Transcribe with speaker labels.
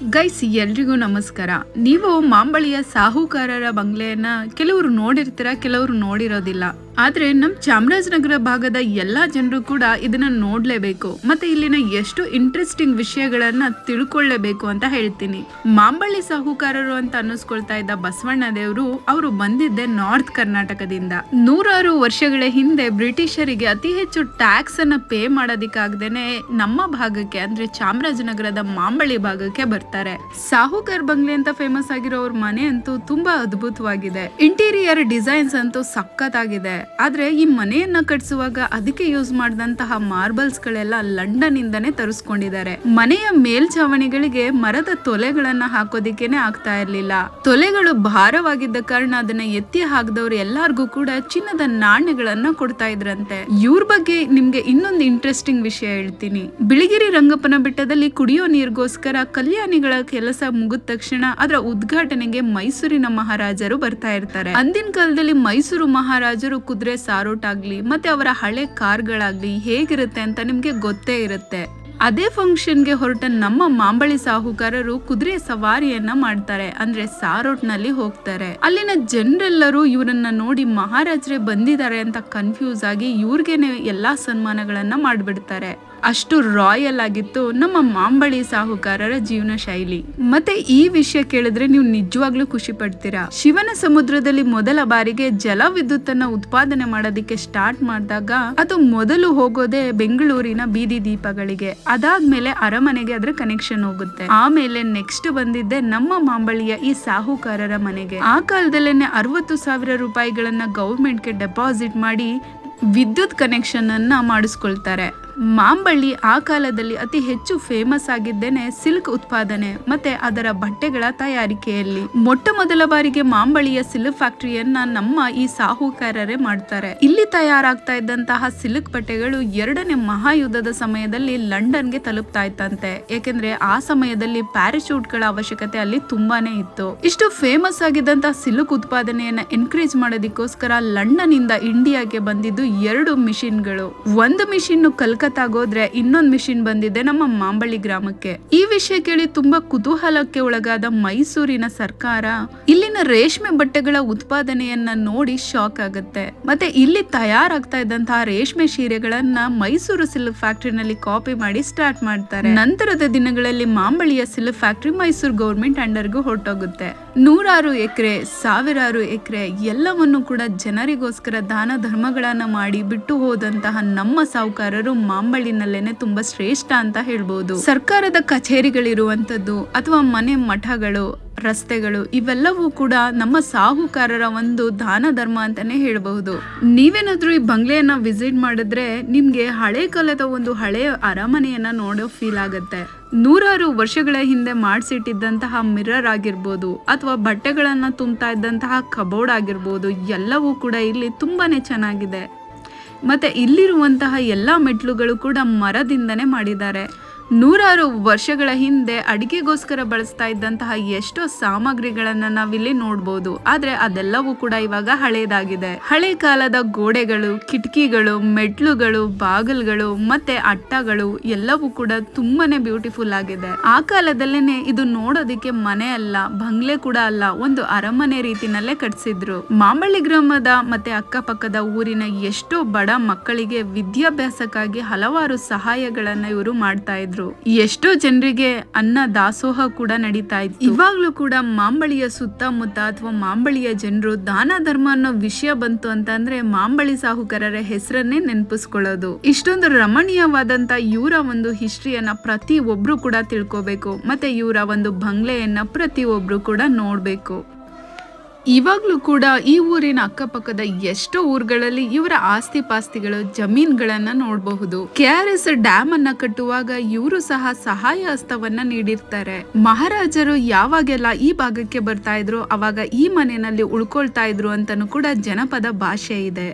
Speaker 1: Guys ಎಲ್ರಿಗೂ ನಮಸ್ಕಾರ. ನೀವು ಮಾಂಬಳಿಯ ಸಾಹುಕಾರರ ಬಂಗ್ಲೆಯನ್ನ ಕೆಲವರು ನೋಡಿರ್ತೀರ, ಕೆಲವರು ನೋಡಿರೋದಿಲ್ಲ. ಆದ್ರೆ ನಮ್ ಚಾಮರಾಜನಗರ ಭಾಗದ ಎಲ್ಲಾ ಜನರು ಕೂಡ ಇದನ್ನ ನೋಡ್ಲೇಬೇಕು, ಮತ್ತೆ ಇಲ್ಲಿನ ಎಷ್ಟು ಇಂಟ್ರೆಸ್ಟಿಂಗ್ ವಿಷಯಗಳನ್ನ ತಿಳ್ಕೊಳ್ಳೇಬೇಕು ಅಂತ ಹೇಳ್ತೀನಿ. ಮಾಂಬಳಿ ಸಾಹುಕಾರರು ಅಂತ ಅನ್ನಿಸ್ಕೊಳ್ತಾ ಇದ್ದ ಬಸವಣ್ಣ ದೇವರು ಅವರು ಬಂದಿದ್ದೆ ನಾರ್ತ್ ಕರ್ನಾಟಕದಿಂದ. ನೂರಾರು ವರ್ಷಗಳ ಹಿಂದೆ ಬ್ರಿಟಿಷರಿಗೆ ಅತಿ ಹೆಚ್ಚು ಟ್ಯಾಕ್ಸ್ ಅನ್ನ ಪೇ ಮಾಡೋದಿಕ್ಕಾಗ್ದೇನೆ ನಮ್ಮ ಭಾಗಕ್ಕೆ ಅಂದ್ರೆ ಚಾಮರಾಜನಗರದ ಮಾಂಬಳಿ ಭಾಗಕ್ಕೆ ಬರ್ತಾರೆ. ಸಾಹುಕಾರ್ ಬಂಗ್ಲೆ ಅಂತ ಫೇಮಸ್ ಆಗಿರೋ ಅವ್ರ ಮನೆ ಅಂತೂ ತುಂಬಾ ಅದ್ಭುತವಾಗಿದೆ. ಇಂಟೀರಿಯರ್ ಡಿಸೈನ್ಸ್ ಅಂತೂ ಸಖತ್ತಾಗಿದೆ. ಆದ್ರೆ ಈ ಮನೆಯನ್ನ ಕಟ್ಸುವಾಗ ಅದಕ್ಕೆ ಯೂಸ್ ಮಾಡಿದಂತಹ ಮಾರ್ಬಲ್ಸ್ ಗಳೆಲ್ಲ ಲಂಡನ್ ಇಂದಾನೆ ತರಿಸ್ಕೊಂಡಿದ್ದಾರೆ. ಮನೆಯ ಮೇಲ್ಛಾವಣಿಗಳಿಗೆ ಮರದ ತೊಲೆಗಳನ್ನ ಹಾಕೋದಿಕ್ಕೇನೆ ಆಗ್ತಾ ಇರ್ಲಿಲ್ಲ. ತೊಲೆಗಳು ಭಾರವಾಗಿದ್ದ ಕಾರಣ ಅದನ್ನ ಎತ್ತಿ ಹಾಕದವ್ರು ಎಲ್ಲಾರ್ಗೂ ಕೂಡ ಚಿನ್ನದ ನಾಣ್ಯಗಳನ್ನ ಕೊಡ್ತಾ ಇದ್ರಂತೆ. ಇವ್ರ ಬಗ್ಗೆ ನಿಮ್ಗೆ ಇನ್ನೊಂದು ಇಂಟ್ರೆಸ್ಟಿಂಗ್ ವಿಷಯ ಹೇಳ್ತೀನಿ. ಬಿಳಿಗಿರಿ ರಂಗಪ್ಪನ ಬೆಟ್ಟದಲ್ಲಿ ಕುಡಿಯೋ ನೀರಿಗೋಸ್ಕರ ಕಲ್ಯಾಣಿಗಳ ಕೆಲಸ ಮುಗಿದ ತಕ್ಷಣ ಅದರ ಉದ್ಘಾಟನೆಗೆ ಮೈಸೂರಿನ ಮಹಾರಾಜರು ಬರ್ತಾ ಇರ್ತಾರೆ. ಅಂದಿನ ಕಾಲದಲ್ಲಿ ಮೈಸೂರು ಮಹಾರಾಜರು ಕುದುರೆ ಸಾರೋಟ್ ಆಗ್ಲಿ ಮತ್ತೆ ಅವರ ಹಳೆ ಕಾರ್ಗಳಾಗ್ಲಿ ಹೇಗಿರುತ್ತೆ ಅಂತ ನಿಮ್ಗೆ ಗೊತ್ತೇ ಇರುತ್ತೆ. ಅದೇ ಫಂಕ್ಷನ್ಗೆ ಹೊರಟ ನಮ್ಮ ಮಾಂಬಳಿ ಸಾಹುಕಾರರು ಕುದುರೆ ಸವಾರಿಯನ್ನ ಮಾಡ್ತಾರೆ, ಅಂದ್ರೆ ಸಾರೋಟ್ ನಲ್ಲಿ ಹೋಗ್ತಾರೆ. ಅಲ್ಲಿನ ಜನರೆಲ್ಲರೂ ಇವರನ್ನ ನೋಡಿ ಮಹಾರಾಜರೇ ಬಂದಿದ್ದಾರೆ ಅಂತ ಕನ್ಫ್ಯೂಸ್ ಆಗಿ ಇವ್ರಿಗೇನೆ ಎಲ್ಲಾ ಸನ್ಮಾನಗಳನ್ನ ಮಾಡ್ಬಿಡ್ತಾರೆ. ಅಷ್ಟು ರಾಯಲ್ ಆಗಿತ್ತು ನಮ್ಮ ಮಾಂಬಳಿ ಸಾಹುಕಾರರ ಜೀವನ ಶೈಲಿ. ಮತ್ತೆ ಈ ವಿಷಯ ಕೇಳಿದ್ರೆ ನೀವು ನಿಜವಾಗ್ಲೂ ಖುಷಿ ಪಡ್ತೀರಾ. ಶಿವನ ಸಮುದ್ರದಲ್ಲಿ ಮೊದಲ ಬಾರಿಗೆ ಜಲ ವಿದ್ಯುತ್ ಅನ್ನ ಉತ್ಪಾದನೆ ಮಾಡೋದಿಕ್ಕೆ ಸ್ಟಾರ್ಟ್ ಮಾಡಿದಾಗ ಅದು ಮೊದಲು ಹೋಗೋದೇ ಬೆಂಗಳೂರಿನ ಬೀದಿ ದೀಪಗಳಿಗೆ. ಅದಾದ್ಮೇಲೆ ಅರಮನೆಗೆ ಅದ್ರ ಕನೆಕ್ಷನ್ ಹೋಗುತ್ತೆ. ಆಮೇಲೆ ನೆಕ್ಸ್ಟ್ ಬಂದಿದ್ದೆ ನಮ್ಮ ಮಾಂಬಳಿಯ ಈ ಸಾಹುಕಾರರ ಮನೆಗೆ. ಆ ಕಾಲದಲ್ಲೇನೆ 60,000 ರೂಪಾಯಿಗಳನ್ನ ಗೌರ್ಮೆಂಟ್ಗೆ ಡೆಪಾಸಿಟ್ ಮಾಡಿ ವಿದ್ಯುತ್ ಕನೆಕ್ಷನ್ ಅನ್ನ ಮಾಡಿಸ್ಕೊಳ್ತಾರೆ. ಮಾಂಬಳ್ಳಿ ಆ ಕಾಲದಲ್ಲಿ ಅತಿ ಹೆಚ್ಚು ಫೇಮಸ್ ಆಗಿದ್ದೇನೆ ಸಿಲ್ಕ್ ಉತ್ಪಾದನೆ ಮತ್ತೆ ಅದರ ಬಟ್ಟೆಗಳ ತಯಾರಿಕೆಯಲ್ಲಿ. ಮೊಟ್ಟ ಮೊದಲ ಬಾರಿಗೆ ಮಾಂಬಳಿಯ ಸಿಲ್ಕ್ ಫ್ಯಾಕ್ಟರಿಯನ್ನ ನಮ್ಮ ಈ ಸಾಹುಕಾರರೇ ಮಾಡ್ತಾರೆ. ಇಲ್ಲಿ ತಯಾರಾಗ್ತಾ ಇದ್ದಂತಹ ಸಿಲ್ಕ್ ಬಟ್ಟೆಗಳು 2ನೇ ಮಹಾಯುದ್ಧದ ಸಮಯದಲ್ಲಿ ಲಂಡನ್ಗೆ ತಲುಪ್ತಾ ಇತ್ತಂತೆ. ಯಾಕೆಂದ್ರೆ ಆ ಸಮಯದಲ್ಲಿ ಪ್ಯಾರಾಶೂಟ್ ಗಳ ಅವಶ್ಯಕತೆ ಅಲ್ಲಿ ತುಂಬಾನೇ ಇತ್ತು. ಇಷ್ಟು ಫೇಮಸ್ ಆಗಿದ್ದಂತಹ ಸಿಲ್ಕ್ ಉತ್ಪಾದನೆಯನ್ನ ಎನ್ಕರೇಜ್ ಮಾಡೋದಕ್ಕೋಸ್ಕರ ಲಂಡನ್ ಇಂದ ಇಂಡಿಯಾಗೆ ಬಂದಿದ್ದು 2 ಮಿಷಿನ್ಗಳು. ಒಂದು ಮಿಷಿನ್ ಕಲ್ಕತ್ತಾಗೋದ್ರೆ ಇನ್ನೊಂದು ಮಿಷಿನ್ ಬಂದಿದೆ ನಮ್ಮ ಮಾಂಬಳಿ ಗ್ರಾಮಕ್ಕೆ. ಈ ವಿಷಯ ಕೇಳಿ ತುಂಬಾ ಕುತೂಹಲಕ್ಕೆ ಒಳಗಾದ ಮೈಸೂರಿನ ಸರ್ಕಾರ ಇಲ್ಲಿನ ರೇಷ್ಮೆ ಬಟ್ಟೆಗಳ ಉತ್ಪಾದನೆಯನ್ನ ನೋಡಿ ಶಾಕ್ ಆಗುತ್ತೆ. ಮತ್ತೆ ಇಲ್ಲಿ ತಯಾರಾಗ್ತಾ ಇದ್ದಂತಹ ರೇಷ್ಮೆ ಸೀರೆಗಳನ್ನ ಮೈಸೂರು ಸಿಲ್ಕ್ ಫ್ಯಾಕ್ಟರಿನಲ್ಲಿ ಕಾಪಿ ಮಾಡಿ ಸ್ಟಾರ್ಟ್ ಮಾಡ್ತಾರೆ. ನಂತರದ ದಿನಗಳಲ್ಲಿ ಮಾಂಬಳಿಯ ಸಿಲ್ಕ್ ಫ್ಯಾಕ್ಟರಿ ಮೈಸೂರು ಗೌರ್ಮೆಂಟ್ ಅಂಡರ್ಗೂ ಹೊರಟೋಗುತ್ತೆ. ನೂರಾರು ಎಕರೆ, ಸಾವಿರಾರು ಎಕರೆ ಎಲ್ಲವನ್ನು ಕೂಡ ಜನರಿಗೋಸ್ಕರ ದಾನ ಧರ್ಮಗಳನ್ನ ಮಾಡಿ ಬಿಟ್ಟು ಹೋದಂತಹ ನಮ್ಮ ಸಾಹುಕಾರರು ಮಾಂಬಳಿನಲ್ಲೇನೆ ತುಂಬಾ ಶ್ರೇಷ್ಠ ಅಂತ ಹೇಳ್ಬಹುದು. ಸರ್ಕಾರದ ಕಚೇರಿಗಳಿರುವಂತದ್ದು ಅಥವಾ ಮನೆ ಮಠಗಳು, ರಸ್ತೆಗಳು ಇವೆಲ್ಲವೂ ಕೂಡ ನಮ್ಮ ಸಾಹುಕಾರರ ಒಂದು ದಾನ ಧರ್ಮ ಅಂತಾನೆ ಹೇಳ್ಬಹುದು. ನೀವೇನಾದ್ರೂ ಈ ಬಂಗ್ಲೆಯನ್ನ ವಿಸಿಟ್ ಮಾಡಿದ್ರೆ ನಿಮ್ಗೆ ಹಳೆ ಕಾಲದ ಒಂದು ಹಳೆಯ ಅರಮನೆಯನ್ನ ನೋಡೋ ಫೀಲ್ ಆಗುತ್ತೆ. ನೂರಾರು ವರ್ಷಗಳ ಹಿಂದೆ ಮಾಡಿಸಿಟ್ಟಿದ್ದಂತಹ ಮಿರರ್ ಆಗಿರ್ಬೋದು ಅಥವಾ ಬಟ್ಟೆಗಳನ್ನ ತುಂಬ್ತಾ ಇದ್ದಂತಹ ಕಬೋರ್ಡ್ ಆಗಿರ್ಬೋದು, ಎಲ್ಲವೂ ಕೂಡ ಇಲ್ಲಿ ತುಂಬಾನೇ ಚೆನ್ನಾಗಿದೆ. ಮತ್ತೆ ಇಲ್ಲಿರುವಂತಹ ಎಲ್ಲಾ ಮೆಟ್ಲುಗಳು ಕೂಡ ಮರದಿಂದನೇ ಮಾಡಿದ್ದಾರೆ. ನೂರಾರು ವರ್ಷಗಳ ಹಿಂದೆ ಅಡಿಗೆಗೋಸ್ಕರ ಬಳಸ್ತಾ ಇದ್ದಂತಹ ಎಷ್ಟೋ ಸಾಮಗ್ರಿಗಳನ್ನ ನಾವಿಲ್ಲಿ ನೋಡ್ಬೋದು. ಆದ್ರೆ ಅದೆಲ್ಲವೂ ಕೂಡ ಇವಾಗ ಹಳೇದಾಗಿದೆ. ಹಳೆ ಕಾಲದ ಗೋಡೆಗಳು, ಕಿಟಕಿಗಳು, ಮೆಟ್ಲುಗಳು, ಬಾಗಿಲುಗಳು ಮತ್ತೆ ಅಟ್ಟಗಳು ಎಲ್ಲವೂ ಕೂಡ ತುಂಬಾನೇ ಬ್ಯೂಟಿಫುಲ್ ಆಗಿದೆ. ಆ ಕಾಲದಲ್ಲೇನೆ ಇದು ನೋಡೋದಿಕ್ಕೆ ಮನೆ ಅಲ್ಲ, ಬಂಗ್ಲೆ ಕೂಡ ಅಲ್ಲ, ಒಂದು ಅರಮನೆ ರೀತಿನಲ್ಲೇ ಕಟ್ಸಿದ್ರು. ಮಾಂಬಳಿ ಗ್ರಾಮದ ಮತ್ತೆ ಅಕ್ಕಪಕ್ಕದ ಊರಿನ ಎಷ್ಟೋ ಬಡ ಮಕ್ಕಳಿಗೆ ವಿದ್ಯಾಭ್ಯಾಸಕ್ಕಾಗಿ ಹಲವಾರು ಸಹಾಯಗಳನ್ನ ಇವರು ಮಾಡ್ತಾ ಇದ್ರು. ಎಷ್ಟೋ ಜನರಿಗೆ ಅನ್ನ ದಾಸೋಹ ಕೂಡ ನಡೀತಾ ಇತ್ತು. ಇವಾಗ್ಲೂ ಕೂಡ ಮಾಂಬಳಿಯ ಸುತ್ತಮುತ್ತ ಅಥವಾ ಮಾಂಬಳಿಯ ಜನರು ದಾನ ಧರ್ಮ ಅನ್ನೋ ವಿಷಯ ಬಂತು ಅಂತಂದ್ರೆ ಮಾಂಬಳಿ ಸಾಹುಕಾರರ ಹೆಸರನ್ನೇ ನೆನಪಿಸ್ಕೊಳ್ಳೋದು. ಇಷ್ಟೊಂದು ರಮಣೀಯವಾದಂತ ಇವರ ಒಂದು ಹಿಸ್ಟ್ರಿಯನ್ನ ಪ್ರತಿ ಒಬ್ರು ಕೂಡ ತಿಳ್ಕೋಬೇಕು. ಮತ್ತೆ ಇವರ ಒಂದು ಬಂಗ್ಲೆಯನ್ನ ಪ್ರತಿ ಒಬ್ರು ಕೂಡ ನೋಡ್ಬೇಕು. ಇವಾಗ್ಲೂ ಕೂಡ ಈ ಊರಿನ ಅಕ್ಕಪಕ್ಕದ ಎಷ್ಟೋ ಊರುಗಳಲ್ಲಿ ಇವರ ಆಸ್ತಿ ಪಾಸ್ತಿಗಳು, ಜಮೀನ್ಗಳನ್ನ ನೋಡಬಹುದು. KRS ಡ್ಯಾಮ್ ಅನ್ನ ಕಟ್ಟುವಾಗ ಇವರು ಸಹ ಸಹಾಯ ಹಸ್ತವನ್ನ ನೀಡಿರ್ತಾರೆ. ಮಹಾರಾಜರು ಯಾವಾಗೆಲ್ಲ ಈ ಭಾಗಕ್ಕೆ ಬರ್ತಾ ಇದ್ರು ಅವಾಗ ಈ ಮನೆಯಲ್ಲಿ ಉಳ್ಕೊಳ್ತಾ ಇದ್ರು ಅಂತಾನು ಕೂಡ ಜನಪದ ಭಾಷೆ ಇದೆ.